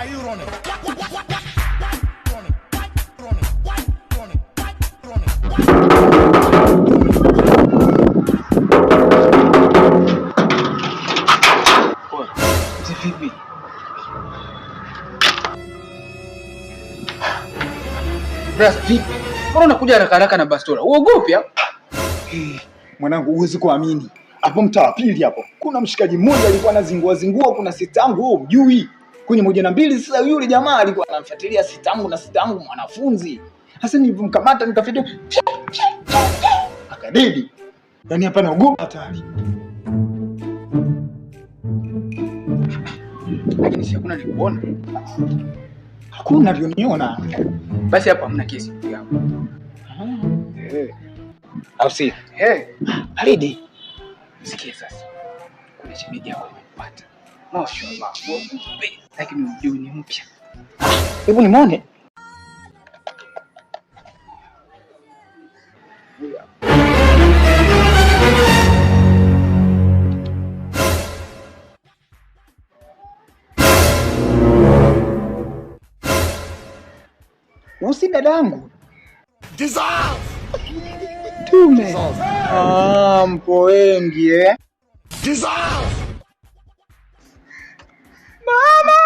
are you running? Vipi? Brother, vipi? Mbona unakuja haraka haraka na bastola? Uogopi hapo? Mwanangu, huwezi kuamini. Hapo mtaa wa pili hapo kuna mshikaji mmoja alikuwa anazingua kuna sitangu, wewe hujui. Kwenye 1 na 2 sasa yule jamaa alikuwa anamfuatilia sitangu mwanafunzi. Sasa nilipomkamata nikafikia akadedi. Yaani hapa naogopa hatari. Lakini si hakuna nikuona. Hakuna alioniona. Basi hapa hamna kesi yangu. Au si? Alidi. Sikia sasa. Kuna shemeji yako nimepata. Mashallah. Lakini unajua ni mpya. Hebu nimuone. Usi dadangu. Dissolve. Tume. Mpo wengi Dissolve. Mama!